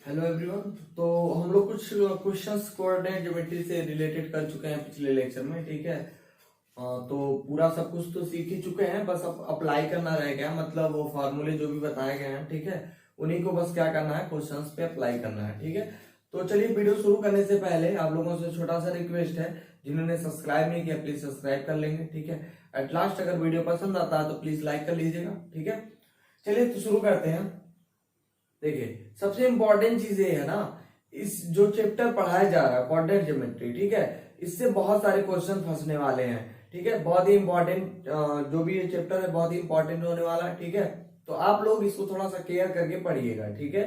Hello everyone. तो हम लोग कुछ क्वेश्चंस कोऑर्डिनेट ज्योमेट्री से रिलेटेड कर चुके हैं पिछले लेक्चर में। ठीक है। तो पूरा सब कुछ तो सीख ही चुके हैं, बस अब अप्लाई करना रह गया। मतलब वो फार्मूले जो भी बताए गए हैं, ठीक है, उन्हीं को बस क्या करना है, क्वेश्चंस पे अप्लाई करना है। ठीक है। तो चलिए, वीडियो शुरू करने से पहले आप लोगों से छोटा सा रिक्वेस्ट है, जिन्होंने सब्सक्राइब नहीं किया प्लीज सब्सक्राइब कर लेंगे। ठीक है। एट लास्ट अगर वीडियो पसंद आता है तो प्लीज लाइक कर लीजिएगा। ठीक है। चलिए तो शुरू करते हैं। देखिए, सबसे इंपॉर्टेंट चीज ये है ना, इस जो चैप्टर पढ़ाया जा रहा है कोऑर्डिनेट ज्योमेट्री, ठीक है, इससे बहुत सारे क्वेश्चन फंसने वाले हैं। ठीक है। बहुत ही इंपॉर्टेंट जो भी ये चैप्टर है बहुत ही इंपॉर्टेंट होने वाला है। ठीक है। तो आप लोग इसको थोड़ा सा केयर करके पढ़िएगा। ठीक है।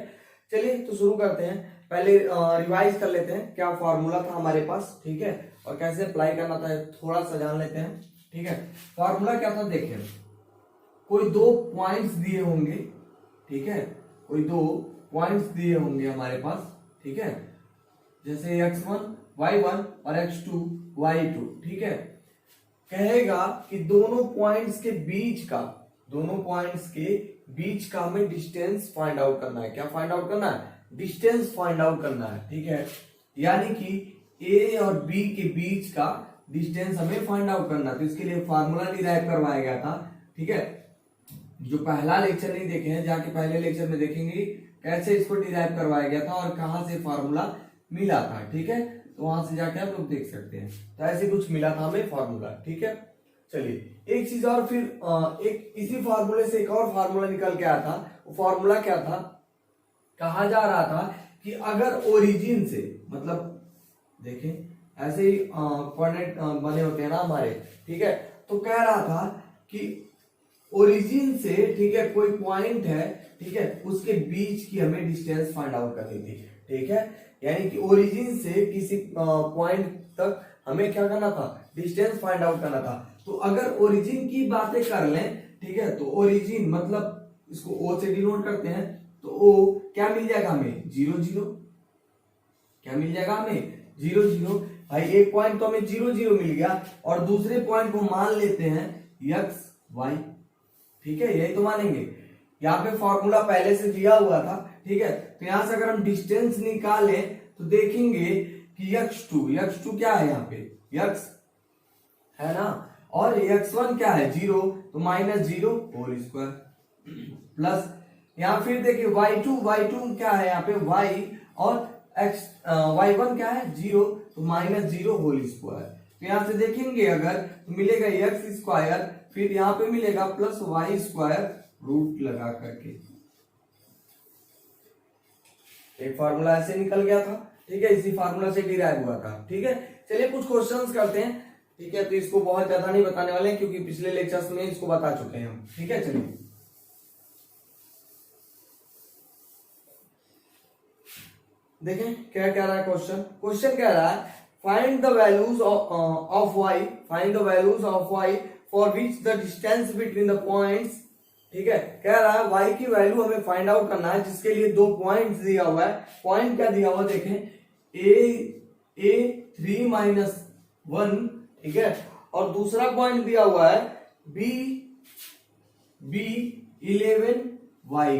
चलिए तो शुरू करते हैं। पहले रिवाइज कर लेते हैं क्या फॉर्मूला था हमारे पास। ठीक है। और कैसे अप्लाई करना था थोड़ा सा जान लेते हैं। ठीक है। फॉर्मूला क्या था, देखिए, कोई दो पॉइंट्स दिए होंगे। ठीक है। कोई दो पॉइंट्स दिए होंगे हमारे पास। ठीक है। जैसे x1 y1 और x2 y2। ठीक है। कहेगा कि दोनों पॉइंट्स के बीच का हमें डिस्टेंस फाइंड आउट करना है। क्या फाइंड आउट करना है? डिस्टेंस फाइंड आउट करना है। ठीक है। यानी कि a और b के बीच का डिस्टेंस हमें फाइंड आउट करना है। तो इसके लिए फार्मूला डिराइव करवाया गया था। ठीक है। जो पहला लेक्चर नहीं देखे हैं, जाके पहले लेक्चर में देखेंगे कैसे इसको डिराइव करवाया गया था और कहां से फार्मूला मिला था। ठीक है। तो वहां से जाके आप लोग देख सकते हैं। तो ऐसे कुछ मिला था हमें फार्मूला। ठीक है। चलिए, एक चीज और, फिर एक इसी फार्मूले से एक और फार्मूला निकल के आया था। वो फार्मूला क्या था? कहा जा रहा था कि अगर ओरिजिन से, मतलब देखें ऐसे ही कोऑर्डिनेट बने होते हैं ना हमारे। ठीक है। तो कह रहा था कि ओरिजिन से, ठीक है, कोई पॉइंट है, ठीक है, उसके बीच की हमें डिस्टेंस फाइंड आउट करनी थी। ठीक है। यानी कि ओरिजिन से किसी पॉइंट तक हमें क्या करना था? डिस्टेंस फाइंड आउट करना था। तो अगर ओरिजिन की बातें कर लें, ठीक है, तो ओरिजिन मतलब इसको ओ से डिनोट करते हैं। तो ओ क्या मिल जाएगा हमें? 0 0। क्या मिल जाएगा हमें? 0 0। भाई एक पॉइंट तो हमें 0 0 मिल गया और दूसरे पॉइंट को मान लेते हैं एक्स वाई। ठीक है। यही तो मानेंगे। यहाँ पे फॉर्मूला पहले से दिया हुआ था। ठीक है। तो यहां से अगर हम डिस्टेंस निकालें तो देखेंगे कि x2 क्या है? यहाँ पे x है ना, और x1 क्या है? 0। तो -0 होल स्क्वायर प्लस, यहाँ फिर देखिए y2 क्या है? यहाँ पे y, और y1 क्या है? 0। तो -0 होल स्क्वायर। तो यहां से देखेंगे अगर तो मिलेगा एक्स स्क्वायर, फिर यहाँ पे मिलेगा प्लस वाई स्क्वायर रूट लगा करके। एक फार्मूला ऐसे निकल गया था। ठीक है। इसी फार्मूला से डिराइव हुआ था। ठीक है। चलिए कुछ क्वेश्चंस करते हैं। ठीक है। तो इसको बहुत ज्यादा नहीं बताने वाले हैं क्योंकि पिछले लेक्चर्स में इसको बता चुके हैं हम। ठीक है। चलिए देखें क्या कह रहा है क्वेश्चन कह रहा है, find the values of y for which the distance between the points. ठीक है। कह रहा है y की वैल्यू हमें फाइंड आउट करना है जिसके लिए दो पॉइंट्स दिया हुआ है। पॉइंट क्या दिया हुआ देखें, a 3 - 1। ठीक है। और दूसरा पॉइंट दिया हुआ है b 11 y।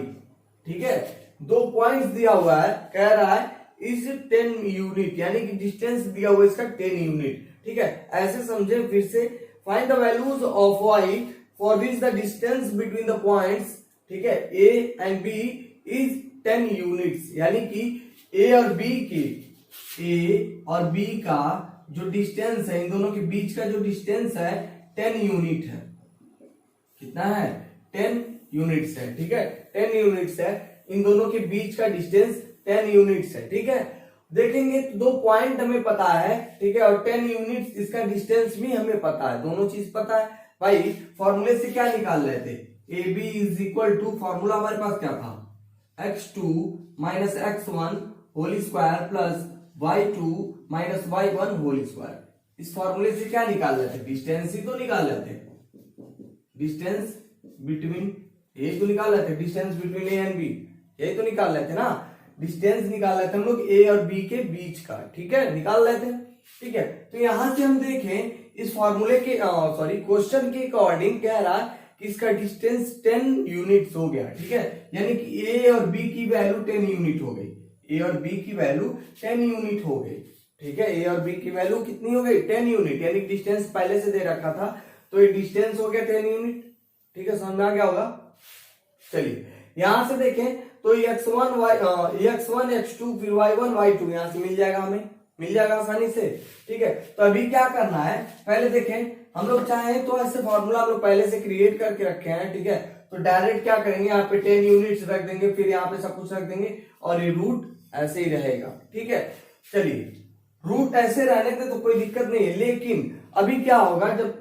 ठीक है। दो पॉइंट्स दिया हुआ है, कह रहा है इस 10 यूनिट, यानी कि डिस्टेंस दिया हुआ है इसका 10 यूनिट। ठीक है। ऐसे समझे फिर से, find the values of y for which the distance between the points, ठीक है, a and b is 10 units. यानी कि a और b का जो डिस्टेंस है, इन दोनों के बीच का जो डिस्टेंस है 10 यूनिट है। कितना है? 10 यूनिट्स है। ठीक है। 10 यूनिट्स है, इन दोनों के बीच का डिस्टेंस 10 यूनिट्स है। ठीक है। देखेंगे तो दो पॉइंट हमें पता है, ठीक है, और 10 यूनिट्स इसका डिस्टेंस भी हमें पता है। दोनों चीज पता है। भाई फॉर्मूले से क्या निकाल रहे थे? A B is equal to, formula हमारे पास क्या था? x2 - x1 whole square plus y2 - y1 whole square. इस फॉर्मूले से क्या निकाल रहे थे? डिस्टेंस ही तो निकाल रहे थे। डिस्टेंस बिटवीन, यही तो निकाल रहे थे, distance between A and B, यही तो निकाल रहे थे ना। डिस्टेंस निकाल रहे थे हम लोग ए और बी के बीच का। ठीक है। निकाल रहे थे। ठीक है। तो यहां से हम देखें इस फॉर्मूले के क्वेश्चन के अकॉर्डिंग कह रहा है कि इसका डिस्टेंस 10 यूनिट्स हो गया। ठीक है। यानी कि ए और बी की वैल्यू 10 यूनिट हो गई। ए और बी की वैल्यू 10 यूनिट हो गई। ठीक है, ए और बी की वैल्यू कितनी हो गई 10 यूनिट, यानी डिस्टेंस पहले से दे रखा था तो ये डिस्टेंस हो गया 10 यूनिट। ठीक है, समझ में आ गया होगा। चलिए यहां से देखें तो x1 x2 फिर y1 y2 यहां से मिल जाएगा, हमें मिल जाएगा आसानी से। ठीक है, तो अभी क्या करना है, पहले देखें हम लोग चाहें तो ऐसे फॉर्मूला हम लोग पहले से क्रिएट करके रखे हैं। ठीक है, तो डायरेक्ट क्या करेंगे, यहाँ पे 10 यूनिट्स रख देंगे, फिर यहाँ पे सब कुछ रख देंगे और ये रूट ऐसे ही रहेगा। ठीक है, चलिए रूट ऐसे रहने से तो कोई दिक्कत नहीं है, लेकिन अभी क्या होगा जब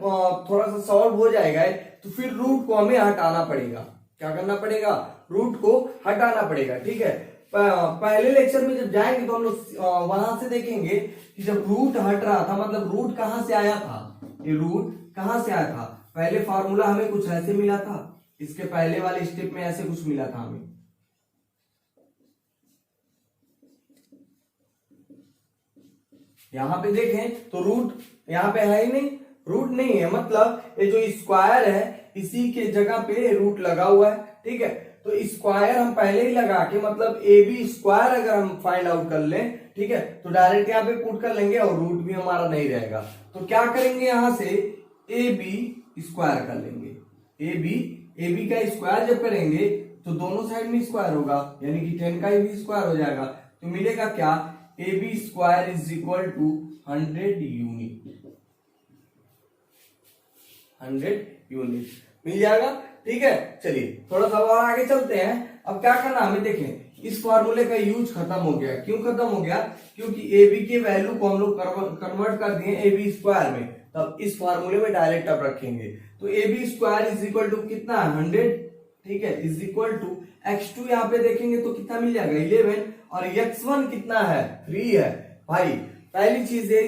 थोड़ा सा सॉल्व हो जाएगा तो फिर रूट को हमें हटाना पड़ेगा। क्या करना पड़ेगा, रूट को हटाना पड़ेगा। ठीक है, पहले लेक्चर में जब जाएंगे तो हम लोग वहां से देखेंगे कि जब रूट हट रहा था मतलब रूट कहां से आया था, ये रूट कहां से आया था। पहले फॉर्मूला हमें कुछ ऐसे मिला था, इसके पहले वाले स्टेप में ऐसे कुछ मिला था हमें। यहां पे देखें तो रूट यहां पे है ही नहीं, रूट नहीं है, मतलब ये जो स्क्वायर है इसी के जगह पे रूट लगा हुआ है। ठीक है, तो स्क्वायर हम पहले ही लगा के मतलब ए बी स्क्वायर अगर हम फाइंड आउट कर लें, ठीक है, तो डायरेक्ट यहाँ पे पुट कर लेंगे और रूट भी हमारा नहीं रहेगा। तो क्या करेंगे, यहां से ए बी स्क्वायर कर लेंगे। ए बी का स्क्वायर जब करेंगे तो दोनों साइड में स्क्वायर होगा, यानी कि 10 का भी स्क्वायर हो जाएगा। तो मिलेगा क्या, A B square is equal to 100 unit, 100 unit मिल जाएगा। ठीक है, चलिए थोड़ा सा और आगे चलते हैं। अब क्या करना हमें, देखें इस फॉर्मूले का यूज खत्म हो गया। क्यों खत्म हो गया, क्योंकि ए बी के वैल्यू को हम लोग कन्वर्ट कर दिए ए बी स्क्वायर में, तब इस फॉर्मूले में डायरेक्ट अब रखेंगे। तो A B square is equal to कितना है 100, ठीक है, इज इक्वल टू x2 यहाँ पे देखेंगे तो कितना मिल जाएगा 11 और x1 कितना है 3 है। भाई पहली चीज है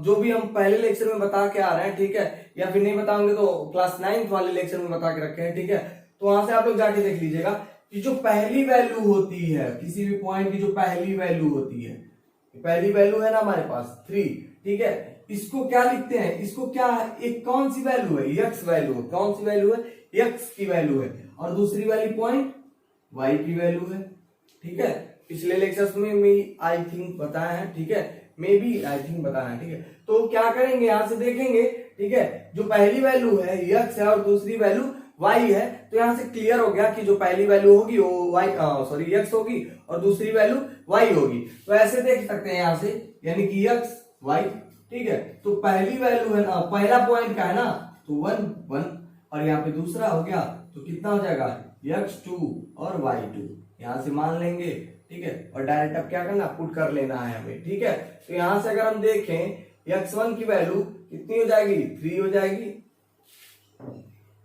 जो भी हम पहले लेक्चर में बता के आ रहे हैं, ठीक है, या फिर नहीं बताओगे तो क्लास 9 वाले लेक्चर में बता के रखे हैं। ठीक है, तो वहां से आप लोग जाके देख लीजिएगा कि जो पहली वैल्यू होती है किसी भी पॉइंट की, जो पहली वैल्यू होती है, पहली वैल्यू है ना हमारे पास 3, ठीक है, इसको क्या लिखते हैं, इसको क्या है, एक कौन सी वैल्यू है, x वैल्यू, कौन सी वैल्यू है, x की वैल्यू है, और दूसरी वाली पॉइंट y की वैल्यू है। ठीक है, पिछले लेक्चर्स में मैं आई थिंक बताया है, ठीक है, मे बी आई थिंक बताया है। ठीक है, तो क्या करेंगे, यहां से देखेंगे, ठीक है, जो पहली वैल्यू है x है और दूसरी वैल्यू y है, तो यहां से क्लियर हो गया कि जो पहली वैल्यू होगी वो x होगी और दूसरी वैल्यू y होगी। तो ऐसे देख सकते हैं यहां से, यानी कि x y, ठीक है, तो पहली वैल्यू है ना, पहला पॉइंट का है ना, तो 1 1, और यहाँ पे दूसरा हो गया तो कितना हो जाएगा x2 और y2, यहां से मान लेंगे। ठीक है, और डायरेक्ट अब क्या करना, पुट कर लेना है हमें। ठीक है, तो यहां से अगर हम देखें x1 की वैल्यू कितनी हो जाएगी 3 हो जाएगी,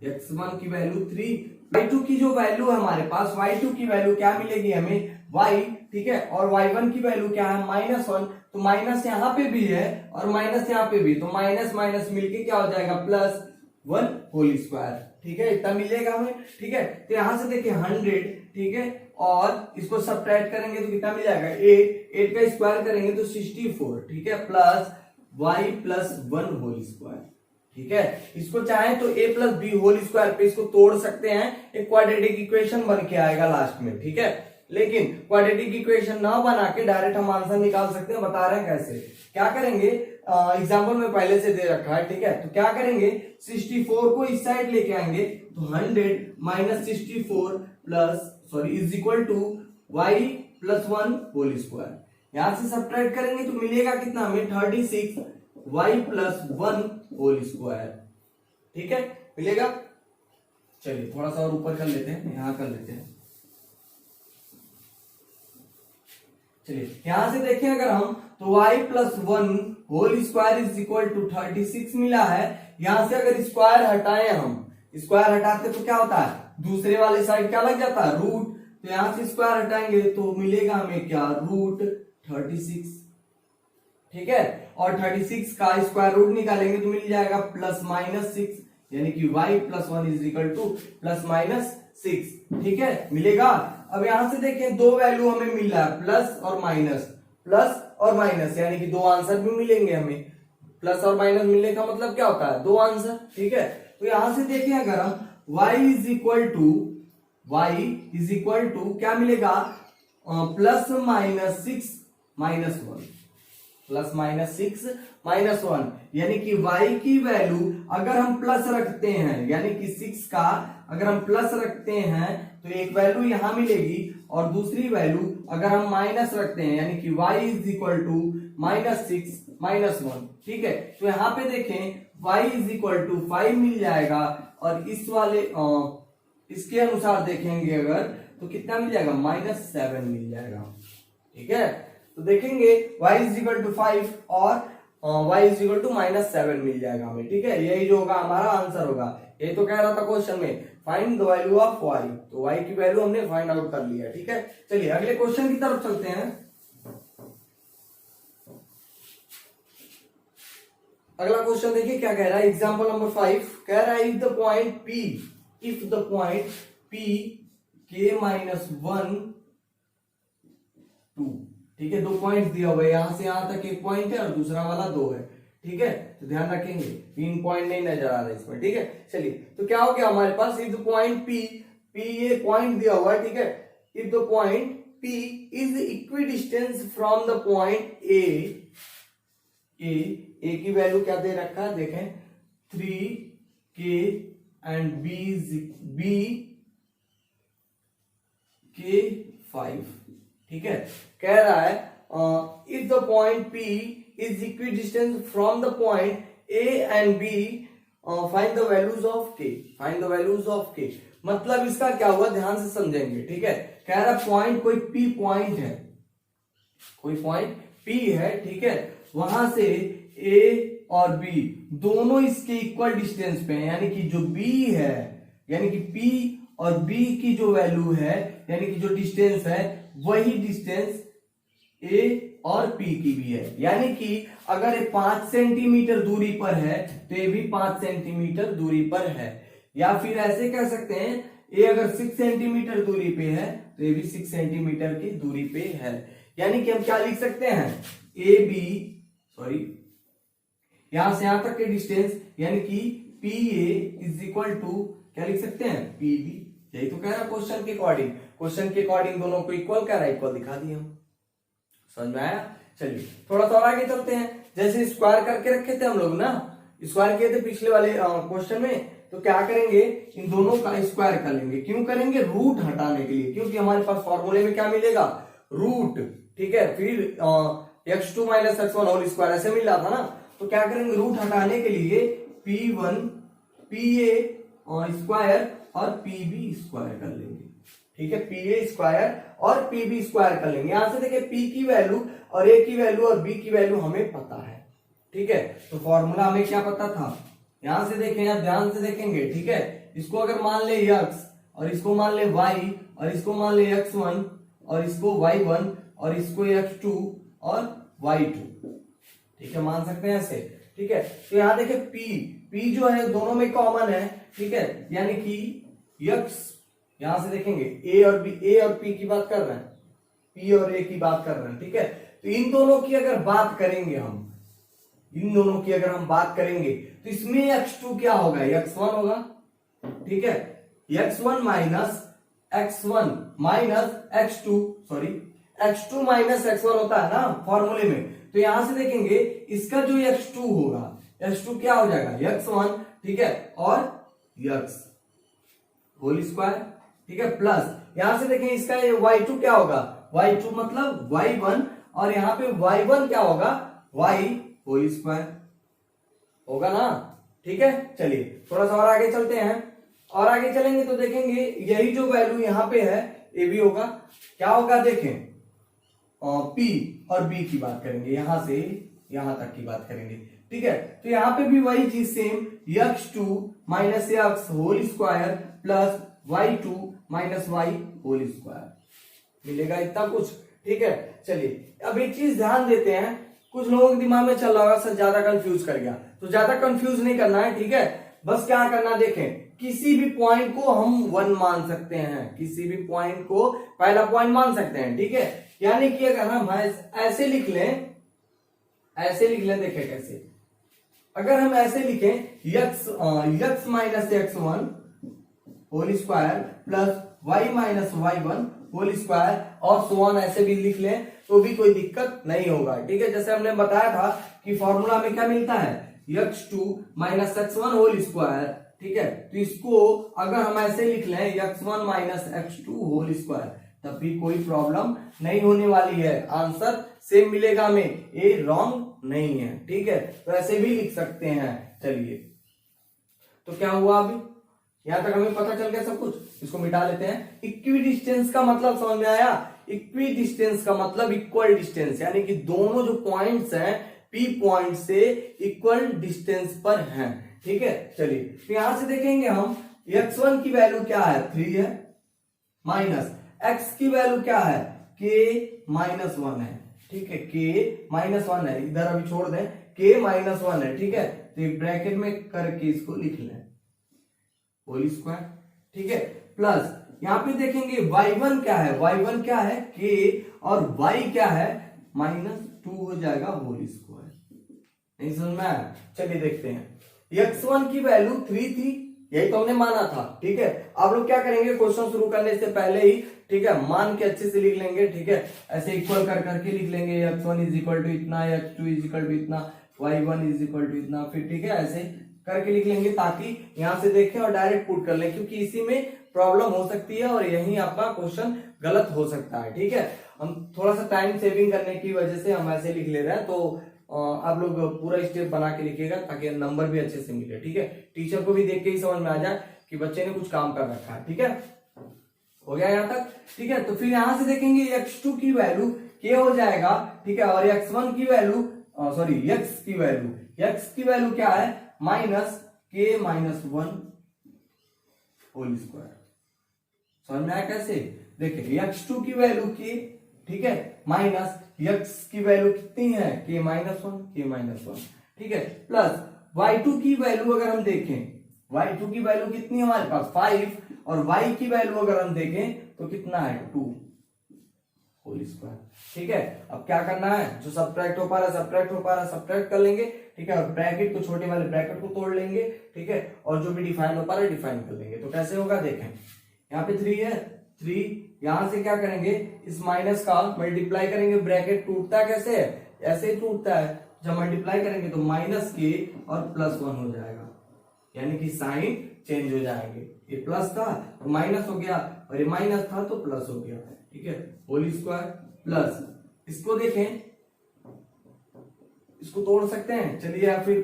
x1 की वैल्यू 3, y2 की जो वैल्यू है हमारे पास, y2 की वैल्यू क्या मिलेगी हमें y, ठीक है, और y1 की वैल्यू क्या है -1, तो माइनस यहाँ पे भी है और माइनस यहाँ पे भी, तो माइनस माइनस मिलके क्या हो जाएगा +1 होल स्क्वायर। ठीक है, इतना मिलेगा हमें। ठीक है, तो यहां से देखिए 100, ठीक है, और इसको सब्ट्रैक्ट करेंगे तो कितना मिल जाएगा 8 का स्क्वायर करेंगे तो 64, ठीक है, plus y plus 1 whole square. ठीक है, इसको चाहे तो a plus B whole square पे इसको तोड़ सकते हैं, एक क्वाड्रेटिक इक्वेशन बन के आएगा लास्ट में। ठीक है, लेकिन क्वाड्रेटिक इक्वेशन ना बना के डायरेक्ट हम आंसर निकाल सकते हैं, बता रहे हैं कैसे। क्या करेंगे, एग्जाम्पल में पहले से दे रखा है। ठीक है, तो क्या करेंगे, 64 को इस साइड लेके आएंगे तो 100 minus 64 is equal to y plus 1 whole square. यहां से सब्ट्रैक्ट करेंगे तो मिलेगा कितना हमें 36 y प्लस 1 होल स्क्वायर। ठीक है, मिलेगा। चलिए थोड़ा सा और ऊपर कर लेते हैं, यहां कर लेते हैं। चलिए यहां से देखें अगर हम तो y plus 1 whole square is equal to 36 मिला है। यहां से अगर स्क्वायर हटाएं, हम स्क्वायर हटाते तो क्या होता है, दूसरे वाले साइड क्या लग जाता है रूट, तो यहां से स्क्वायर हटाएंगे तो मिलेगा हमें क्या √36। ठीक है, और 36 का स्क्वायर रूट निकालेंगे तो मिल जाएगा +-6, यानी कि y plus 1 is equal to +-6। ठीक है, मिलेगा। अब यहां से देखें दो वैल्यू हमें मिल रहा है, प्लस और माइनस, यानी कि दो आंसर भी मिलेंगे हमें। प्लस और माइनस मिलने का मतलब क्या होता है, दो आंसर। ठीक है, तो यहां से देखें अगर हम y इज इक्वल टू क्या मिलेगा, +-6 -1 +-6 यानी कि y की वैल्यू अगर हम प्लस रखते हैं, यानी कि 6 का अगर हम प्लस रखते हैं तो एक वैल्यू यहां मिलेगी और दूसरी वैल्यू अगर हम माइनस रखते हैं यानी कि y इज इक्वल टू -6 -1। ठीक है, तो यहाँ पे देखें y इज इक्वल टू 5 मिल जाएगा और इस वाले इसके अनुसार देखेंगे अगर तो कितना मिल जाएगा -7 मिल जाएगा। ठीक है, तो देखेंगे y इज इक्वल टू 5 और y इज इक्वल टू -7 मिल जाएगा हमें। ठीक है, यही जो होगा हमारा आंसर होगा। यही तो कह रहा था क्वेश्चन में, find the value of y। तो y की वैल्यू हमने फाइंड आउट कर लिया। ठीक है, चलिए अगले क्वेश्चन की तरफ चलते हैं। अगला क्वेश्चन देखिए क्या कह रहा है। एग्जाम्पल नंबर 5 कह रहा है if the point p k-1 2। ठीक है, 2 पॉइंट दिया हुआ है, यहां से यहां तक एक पॉइंट है और दूसरा वाला 2 है। ठीक है, तो ध्यान रखेंगे 3 पॉइंट नहीं नजर आ रहा है इसमें। ठीक है, चलिए तो क्या हो गया हमारे पास, इफ द पॉइंट p ये पॉइंट दिया हुआ है। ठीक है, if the point p is equidistance from the point a की वैल्यू क्या दे रखा है देखें 3k एंड b k 5। ठीक है, कह रहा है if the point p is equidistance from the point a and b find the values of k। मतलब इसका क्या हुआ ध्यान से समझेंगे। ठीक है, कह रहा है पॉइंट कोई p पॉइंट है, कोई पॉइंट p है। ठीक है, वहां से a और b दोनों इसके इक्वल डिस्टेंस पे है, यानी कि जो b है यानी कि p और b की जो वैल्यू है यानी कि जो डिस्टेंस है वही डिस्टेंस a और p की भी है। यानी कि अगर ये 5 सेंटीमीटर दूरी पर है तो ये भी 5 सेंटीमीटर दूरी पर है, या फिर ऐसे कह सकते हैं ये अगर 6 सेंटीमीटर दूरी पे है तो ये भी 6 सेंटीमीटर की दूरी पे है। यानी कि हम क्या लिख सकते हैं यहां से यहां तक के डिस्टेंस यानी कि P A is equal to क्या लिख सकते हैं पी बी। यही तो कह रहा है क्वेश्चन के अकॉर्डिंग दोनों को इक्वल कह रहा है, इक्वल दिखा दिए हम। समझ में आया? चलिए थोड़ा सा और आगे चलते हैं। जैसे स्क्वायर करके रखे थे हम लोग ना, स्क्वायर किए थे पिछले वाले क्वेश्चन में, तो क्या करेंगे इन दोनों का स्क्वायर कर लेंगे। क्यों करेंगे? रूट हटाने के लिए, क्योंकि हमारे पास फॉर्मूले में क्या मिलेगा रूट। ठीक है, फिर x2 minus x1 whole square ऐसे मिल रहा था ना, तो क्या करेंगे रूट हटाने के लिए p1 pa स्क्वायर और pb स्क्वायर कर लेंगे। ठीक है, pa स्क्वायर और pb स्क्वायर कर लेंगे। यहां से देखिए p की वैल्यू और a की वैल्यू और b की वैल्यू हमें पता है। ठीक है, तो फॉर्मूला हमें क्या पता था, यहां से देखें, यहां ध्यान से देखेंगे। ठीक है, इसको अगर मान ले x और इसको मान ले y और इसको मान ले x1 और इसको y1 और इसको x2 और y2। ठीक है, मान सकते हैं ऐसे। ठीक है, तो यहां देखिए p जो है दोनों में कॉमन है। ठीक है, यानी कि x यहां से देखेंगे a और p की बात कर रहे हैं, p और a की बात कर रहे हैं। ठीक है, तो इन दोनों की अगर बात करेंगे हम, इन दोनों की अगर हम बात करेंगे तो इसमें x2 क्या होगा x1 होगा। ठीक है, x1 minus x2 sorry x2 minus x1 होता है ना फॉर्मूले में, तो यहां से देखेंगे इसका जो x2 होगा, x2 क्या हो जाएगा x1। ठीक है, और x होल स्क्वायर। ठीक है, प्लस यहां से देखें इसका y2 क्या होगा, y2 मतलब y1 और यहां पे y1 क्या होगा y होल स्क्वायर होगा ना। ठीक है, चलिए थोड़ा सा और आगे चलते हैं। और आगे चलेंगे तो देखेंगे यही जो वैल्यू यहां पे है ये भी होगा, क्या होगा देखें P और B की बात करेंगे, यहां से यहां तक की बात करेंगे। ठीक है, तो यहां पे भी वही चीज same x2 minus x whole square plus y2 minus y whole square मिलेगा इतना कुछ। ठीक है, चलिए अब एक चीज ध्यान देते हैं, कुछ लोगों के दिमाग में चल रहा होगा सर ज्यादा कंफ्यूज कर गया, तो ज्यादा कंफ्यूज नहीं करना है। ठीक है, बस क्या करना देखें, किसी भी पॉइंट को हम 1 मान सकते हैं, किसी भी पॉइंट को पहला पॉइंट मान सकते हैं। ठीक है, यानी कि अगर हम ऐसे लिख लें देखें कैसे, अगर हम ऐसे लिखें x minus x1 whole square plus y minus y1 whole square और सो ऑन ऐसे भी लिख लें तो भी कोई दिक्कत नहीं होगा। ठीक है, जैसे हमने बताया था कि फॉर्मूला में क्या मिलता है, x2 minus x1 whole square. ठीक है, तो इसको अगर हम ऐसे लिख लें x1 minus x2 whole square तब भी कोई प्रॉब्लम नहीं होने वाली है, आंसर सेम मिलेगा हमें, ये रॉन्ग नहीं है। ठीक है, तो ऐसे भी लिख सकते हैं। चलिए, तो क्या हुआ अभी, यहां तक हमें पता चल गया सब कुछ, इसको मिटा लेते हैं। इक्वी डिस्टेंस का मतलब समझ में आया, इक्वी डिस्टेंस का मतलब इक्वल डिस्टेंस, यानी कि दोनों जो पॉइंट्स हैं पी पॉइंट से इक्वल डिस्टेंस पर हैं। ठीक है, चलिए तो यहां से देखेंगे हम x1 की वैल्यू क्या है 3 है, माइनस x की वैल्यू क्या है k माइनस 1 है। ठीक है, k माइनस 1 है, इधर अभी छोड़ दें, k माइनस 1 है। ठीक है, तो ब्रैकेट में करके इसको लिख लें होल स्क्वायर। ठीक है, प्लस यहां पे देखेंगे y1 क्या है, y1 क्या है k और y क्या है माइनस 2 हो जाएगा होल स्क्वायर। नहीं समझ में आया, चलिए देखते हैं। x1 की वैल्यू 3 थी, यही तो हमने माना था। ठीक है, आप लोग क्या करेंगे, क्वेश्चन शुरू करने से पहले ही ठीक है मान के अच्छे से लिख लेंगे। ठीक है, ऐसे इक्वल कर करके लिख लेंगे, x1 इज इक्वल टू इतना, x2 इज इक्वल टू इतना, y1 इज इक्वल टू इतना, फिर ठीक है ऐसे करके लिख लेंगे ताकि यहां से देखें और डायरेक्ट पुट कर लें, क्योंकि इसी में प्रॉब्लम हो सकती है और यही आपका क्वेश्चन गलत हो सकता है। ठीक है, हम थोड़ा सा टाइम सेविंग करने की वजह से हम ऐसे लिख ले रहे हैं, तो आप लोग पूरा स्टेप बना के लिखिएगा ताकि नंबर भी अच्छे से मिले। ठीक है, टीचर को भी देख के ही समझ में आ जाए कि बच्चे ने कुछ काम कर रखा है। ठीक है, हो गया यहां तक। ठीक है, तो फिर यहां से देखेंगे x2 की वैल्यू k हो जाएगा। ठीक है, और x1 की वैल्यू सॉरी x की वैल्यू क्या है minus k minus 1 whole square. समझ में आया कैसे, देखिए x2 की वैल्यू k, ठीक है, माइनस x की वैल्यू कितनी है k माइनस 1। ठीक है, प्लस y2 की वैल्यू अगर हम देखें, y2 की वैल्यू कितनी है हमारे पास 5, और y की वैल्यू अगर हम देखें तो कितना है 2 होल स्क्वायर। ठीक है, अब क्या करना है, जो सब्ट्रैक्ट हो पा रहा है सब्ट्रैक्ट कर लेंगे। ठीक है, और ब्रैकेट को, छोटे वाले ब्रैकेट को तोड़ लेंगे। ठीक है, और जो भी डिफाइन हो पा रहा है डिफाइन कर लेंगे। तो कैसे होगा देखें, यहाँ पे 3 है, 3 यहां से क्या करेंगे, इस माइनस का मल्टीप्लाई करेंगे, ब्रैकेट टूटता कैसे है, ऐसे ही टूटता है, जब मल्टीप्लाई करेंगे तो माइनस के और प्लस 1 हो जाएगा, यानी कि साइन चेंज हो जाएंगे। ये प्लस था तो माइनस हो गया, और ये माइनस था तो प्लस हो गया। ठीक है, होल स्क्वायर प्लस, इसको देखें, इसको तोड़ सकते हैं, चलिए या फिर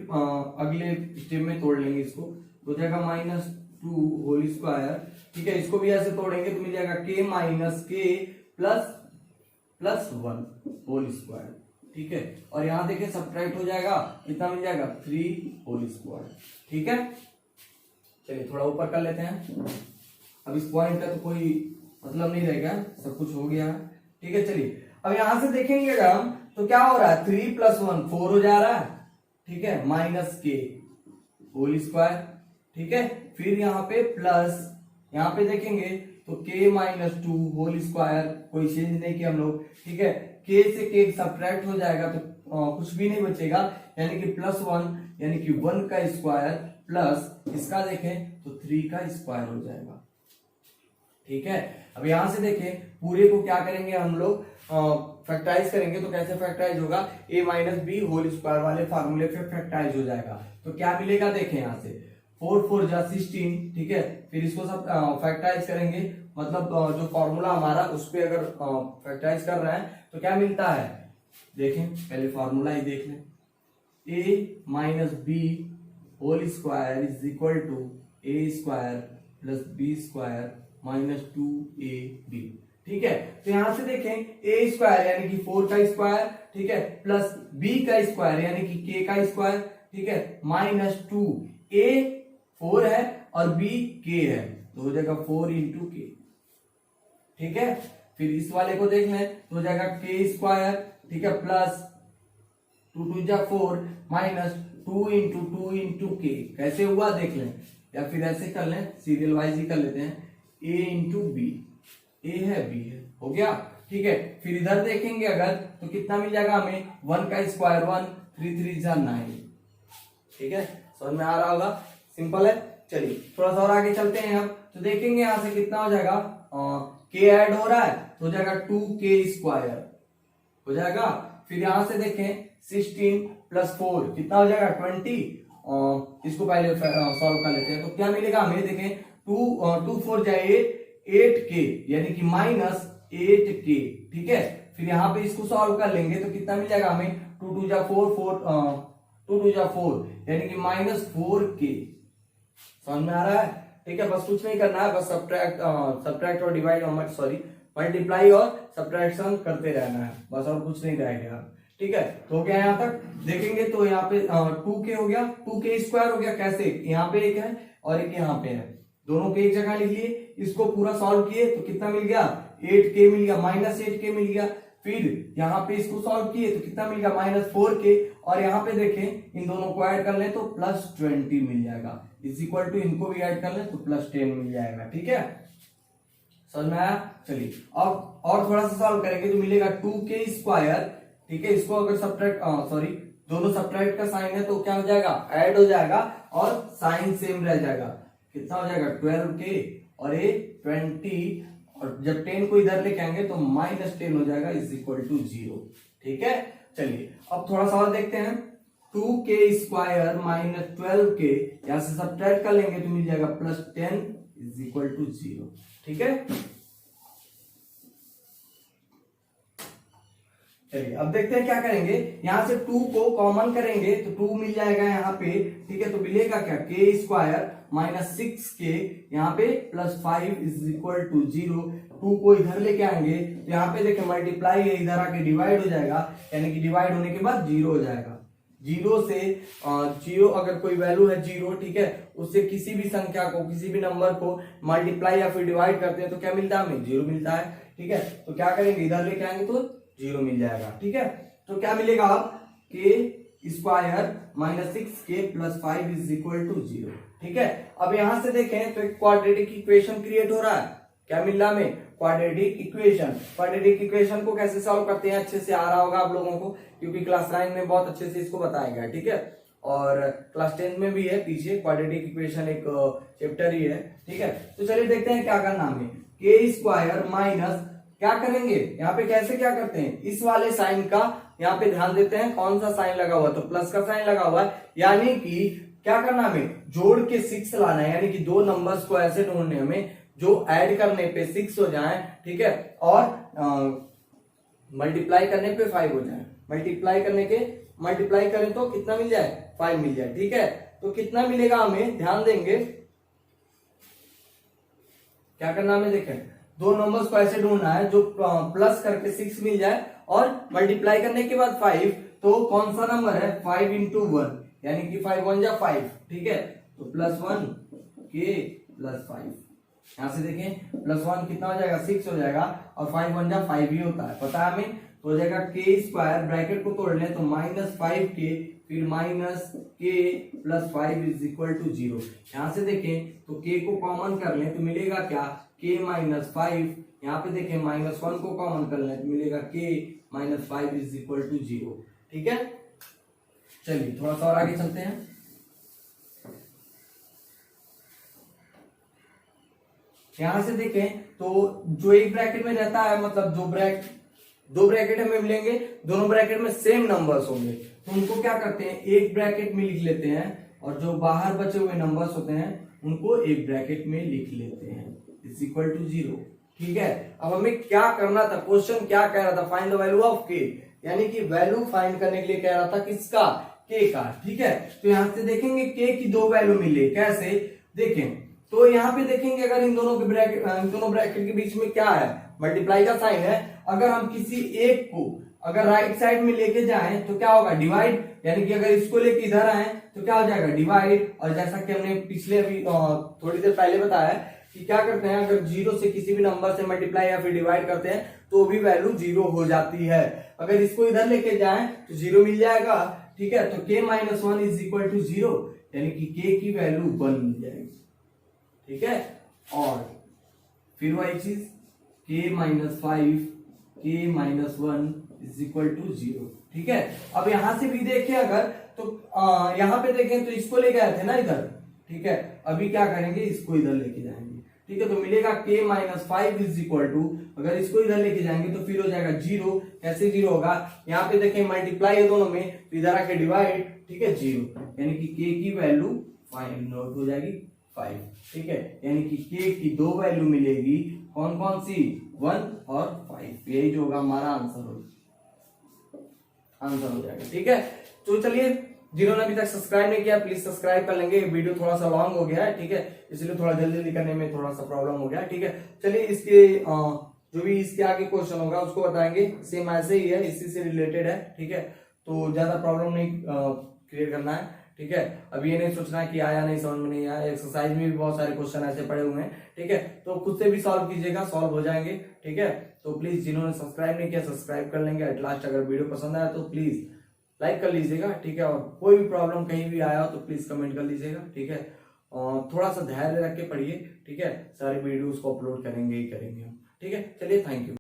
अगले स्टेप में तोड़ लेंगे इसको, तो हो जाएगा माइनस 2 होल स्क्वायर। ठीक है, इसको भी ऐसे तोड़ेंगे तो मिल जाएगा k माइनस के प्लस 1 होल स्क्वायर। ठीक है, और यहां देखिए सब्ट्रैक्ट हो जाएगा, कितना मिल जाएगा 3 होल स्क्वायर। ठीक है, चलिए थोड़ा ऊपर कर लेते हैं, अब इस पॉइंट का तो कोई मतलब नहीं रहेगा, सब कुछ हो गया। ठीक है, चलिए अब यहां से देखेंगे अगर हम, तो क्या हो रहा है 3 प्लस 1 4 हो जा रहा है। ठीक है, माइनस के होल स्क्वायर। ठीक है, फिर यहाँ पे प्लस, यहाँ पे देखेंगे तो k माइनस 2 होल स्क्वायर, कोई चेंज नहीं किया हम लोग। ठीक है, k से k सब्ट्रैक्ट हो जाएगा तो कुछ भी नहीं बचेगा, यानी कि प्लस 1, यानी कि 1 का स्क्वायर प्लस इसका देखें तो 3 का स्क्वायर हो जाएगा। ठीक है, अब यहां से देखें पूरे को क्या करेंगे हम लोग, फैक्टराइज करेंगे, तो कैसे फैक्टराइज होगा, a minus B whole square वाले फार्मूले पे फैक्टराइज हो जाएगा। तो क्या मिलेगा देखें, यहां से 4 4 जा 16। ठीक है, फिर इसको सब फैक्टराइज करेंगे, मतलब जो फॉर्मूला हमारा उस पर अगर फैक्टराइज कर रहे हैं तो क्या मिलता है, देखें पहले फॉर्मूला ही देख लें, a minus B whole square is equal to a square plus B square minus 2ab। ठीक है, तो यहां से देखें a स्क्वायर यानी कि 4 का स्क्वायर, ठीक है, प्लस b का स्क्वायर यानी कि k का स्क्वायर, ठीक है, माइनस 2, a 4 है और b k है, तो हो जाएगा 4 इंटू के। ठीक है, फिर इस वाले को देख लें तो हो जाएगा k स्क्वायर, ठीक है, प्लस 2 2 जा 4 माइनस 2 इंटू के। कैसे हुआ देख लें, या फिर ऐसे कर लें, सीरियल वाइज ही कर लेते हैं, a इंटू बी, a है b है, हो गया। ठीक है, फिर इधर देखेंगे अगर तो कितना मिल जाएगा हमें, 1 का स्क्वायर 1, 3 3 जा 9। ठीक है, समझ में आ रहा होगा, सिंपल है। चलिए थोड़ा सा और आगे चलते हैं हम, तो देखेंगे यहां से कितना हो जाएगा, के ऐड हो रहा है तो हो जाएगा 2k² हो जाएगा। फिर यहां से देखें 16 + 4 कितना हो जाएगा 20। इसको पहले सॉल्व कर लेते हैं तो क्या मिलेगा हमें, देखें 2 4 जाए 8k यानी कि -8k। ठीक है, फिर यहाँ पे इसको सॉल्व कर लेंगे तो कितना मिल जाएगा हमें, 2 2 जा 4 2 2 जा 4 यानी कि -4k। समझ में आ रहा है? ठीक है, बस कुछ नहीं करना है, बस सब्ट्रैक्ट और डिवाइड मल्टीप्लाई और सब्ट्रैक्शन करते रहना है, बस और कुछ नहीं रहेगा। ठीक है, तो क्या यहाँ तक देखेंगे तो यहाँ पे 2k हो गया, 2k² हो गया। कैसे, यहाँ पे एक है और एक यहाँ पे है, दोनों के एक जगह लिख लिए, इसको पूरा सॉल्व किए तो कितना मिल गया 8k मिल गया, -8k मिल गया। फिर यहाँ पे इसको सॉल्व किए तो कितना मिल गया -4k, और यहाँ पे देखें इन दोनों को ऐड कर ले तो +20 मिल जाएगा, इक्वल टू इनको भी ऐड कर ले तो +10 मिल जाएगा। ठीक है, समझ में आया? चलिए अब और थोड़ा सा सॉल्व करेंगे तो मिलेगा 2k²। ठीक है, इसको अगर दोनों सब्ट्रैक्ट का साइन है तो क्या हो जाएगा, ऐड हो जाएगा और साइन सेम रह जाएगा। कितना हो जाएगा 12k और ये 20, और जब 10 को इधर लेके आएंगे तो -10 हो जाएगा इक्वल टू 0। ठीक है, चलिए अब थोड़ा सा और देखते हैं। 2k² -12k यहां से सब्ट्रैक्ट कर लेंगे तो मिल जाएगा +10 इक्वल टू 0। ठीक है, चलिए अब देखते हैं क्या करेंगे। यहां से 2 को कॉमन करेंगे तो 2 मिल जाएगा यहाँ पे। ठीक है, तो मिलेगा क्या, k² -6k यहाँ पे +5 इक्वल टू 0। 2 को इधर लेके आएंगे तो यहाँ पे देखिए मल्टीप्लाई है, इधर आके डिवाइड हो जाएगा, यानी कि डिवाइड होने के बाद 0 हो जाएगा। 0 से 0 अगर कोई वैल्यू है 0, ठीक है, उससे किसी भी संख्या को, किसी भी नंबर को मल्टीप्लाई या फिर डिवाइड करते हैं तो क्या मिलता है, हमें 0 मिलता है। ठीक है, तो क्या करेंगे, इधर लेके आएंगे तो 0 मिल जाएगा। ठीक है, तो क्या मिलेगा अब, k² -6k +5 इक्वल टू 0। ठीक है, अब यहां से देखें तो एक क्वाड्रेटिक इक्वेशन क्रिएट हो रहा है। क्या मिल रहा है हमें, क्वाड्रेटिक इक्वेशन। क्वाड्रेटिक इक्वेशन को कैसे सॉल्व करते हैं अच्छे से आ रहा होगा आप लोगों को, क्योंकि क्लास 9 में बहुत अच्छे से इसको बताया गया। ठीक है, और क्लास 10 में भी है पीछे, क्वाड्रेटिक इक्वेशन एक चैप्टर ही है। ठीक है, तो चलिए देखते हैं क्या करना हमें। k² माइनस, क्या करेंगे यहाँ पे, कैसे क्या करते हैं, इस वाले साइन का यहाँ पे ध्यान देते हैं, कौन सा साइन लगा हुआ, तो प्लस का साइन लगा हुआ है, यानी कि क्या करना हमें, जोड़ के 6 लाना है, यानी कि दो नंबर्स को ऐसे ढूंढने हमें जो ऐड करने पे 6 हो जाए। ठीक है, और मल्टीप्लाई करने पे 5 हो जाए। मल्टीप्लाई करें तो कितना मिल जाए, 5 मिल जाए। ठीक है, तो कितना मिलेगा हमें, ध्यान देंगे क्या करना हमें, देखें दो नंबर्स को ऐसे ढूंढना है जो प्लस करके 6 मिल जाए और मल्टीप्लाई करने के बाद 5, तो कौन सा नंबर है, 5 × 1 यानी कि 5 1 जा 5। ठीक है, तो +1 k +5, यहां से देखें +1 कितना हो जाएगा, 6 हो जाएगा, और 5 1 जा 5 ही होता है, पता है हमें, तो हो जाएगा k², ब्रैकेट को तोड़ लें तो -5k फिर -k +5 इक्वल टू 0। यहां से देखें तो k को कॉमन कर लें तो मिलेगा क्या, k -5, यहाँ पे देखें -1 को कॉमन कर लें तो मिलेगा k -5 इक्वल टू 0। ठीक है, चलिए थोड़ा सा और आगे चलते हैं। यहां से देखें तो जो एक ब्रैकेट में रहता है, मतलब दो ब्रैकेट हमें मिलेंगे, दोनों ब्रैकेट में सेम नंबर्स होंगे, तो उनको क्या करते हैं, एक ब्रैकेट में लिख लेते हैं, और जो बाहर बचे हुए नंबर्स होते हैं उनको एक ब्रैकेट में लिख लेते हैं, इक्वल टू 0। ठीक है, अब हमें क्या करना था, क्वेश्चन क्या कह रहा था, find the value of k, यानी कि वैल्यू फाइंड करने के लिए कह रहा था किसका, k का। ठीक है, तो यहां से देखेंगे k की दो वैल्यू मिले, कैसे देखें, तो यहाँ पे देखेंगे अगर इन दोनों ब्रैकेट के बीच में क्या है, मल्टीप्लाई का साइन है, अगर हम किसी एक को अगर राइट साइड में लेके जाएं तो क्या होगा, डिवाइड, यानी कि अगर इसको लेके इधर आए तो क्या हो जाएगा, डिवाइड। और जैसा कि हमने पिछले अभी थोड़ी देर पहले बताया कि क्या करते हैं, अगर 0 से किसी भी नंबर से मल्टीप्लाई या फिर डिवाइड करते हैं तो भी वैल्यू 0 हो जाती है। अगर इसको इधर लेके जाएं तो 0 मिल जाएगा। ठीक है, तो k -1 इक्वल टू 0, यानी कि k की वैल्यू 1 मिल जाएगी। ठीक है, और फिर वही चीज k -5 k -1 इक्वल टू 0। ठीक है, अब यहां से भी देखें अगर तो यहां पे देखें तो इसको लेके आए थे ना इधर। ठीक है, अभी क्या करेंगे, इसको इधर लेके जाएंगे। ठीक है, तो मिले मिलेगा k minus 5 is equal to, अगर इसको इधर लेके जाएंगे तो फिर हो जाएगा 0। कैसे 0 होगा, यहाँ पे देखें मल्टीप्लाई है दोनों में, तो इधर आके डिवाइड, ठीक है 0, यानी कि k की वैल्यू फाइंड आउट हो जाएगी 5, ठीक है। यानी कि k की दो वैल्यू मिलेगी, कौन कौन सी, 1 और 5, यही जो होगा हमारा आंसर हो जाएगा, ठीक है। तो चलिए, जिन्होंने अभी तक सब्सक्राइब नहीं किया प्लीज सब्सक्राइब कर लेंगे। वीडियो थोड़ा सा लॉन्ग हो गया है, ठीक है, इसलिए थोड़ा जल्दी करने में थोड़ा सा प्रॉब्लम हो गया, ठीक है। चलिए, इसके जो भी इसके आगे क्वेश्चन होगा उसको बताएंगे, सेम ऐसे ही है, इसी से रिलेटेड है, ठीक है। तो ज्यादा प्रॉब्लम नहीं क्रिएट करना है, ठीक है। अभी ये नहीं सोचना कि आया नहीं, समझ में नहीं आया, एक्सरसाइज में भी बहुत सारे क्वेश्चन ऐसे पड़े हुए हैं, ठीक है। तो खुद से भी सॉल्व कीजिएगा, सॉल्व हो जाएंगे, ठीक है। तो प्लीज जिन्होंने सब्सक्राइब नहीं किया सब्सक्राइब कर लेंगे। एट लास्ट अगर वीडियो पसंद आया तो प्लीज लाइक कर लीजिएगा, ठीक है। और कोई भी प्रॉब्लम कहीं भी आया हो तो प्लीज कमेंट कर लीजिएगा, ठीक है। और थोड़ा सा धैर्य रख के पढ़िए, ठीक है। सारी वीडियोस को अपलोड करेंगे ही करेंगे हम, ठीक है। चलिए, थैंक यू।